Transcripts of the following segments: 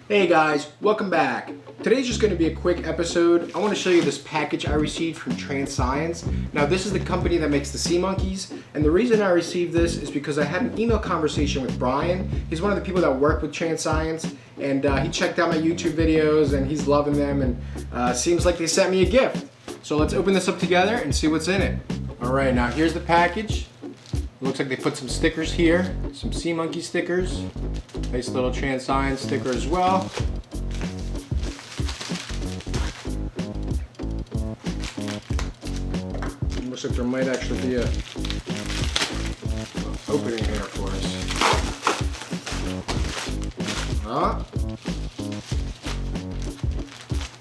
Hey guys, welcome back. Today's just going to be a quick episode. I want to show you this package I received from Transcience. Now this is the company that makes the sea monkeys, and the reason I received this is because I had an email conversation with Brian. He's one of the people that work with Transcience, and he checked out my YouTube videos and he's loving them, and seems like they sent me a gift. So let's open this up together and see what's in it. Alright, now here's the package. It looks like they put some stickers here, some sea monkey stickers. Nice little Transcience sticker as well. Looks like there might actually be a opening here for us.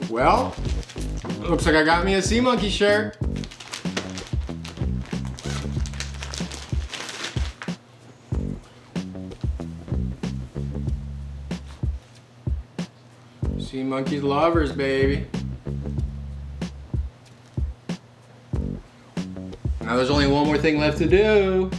Well, looks like I got me a sea monkey shirt. Sea monkeys lovers, baby. Now there's only one more thing left to do.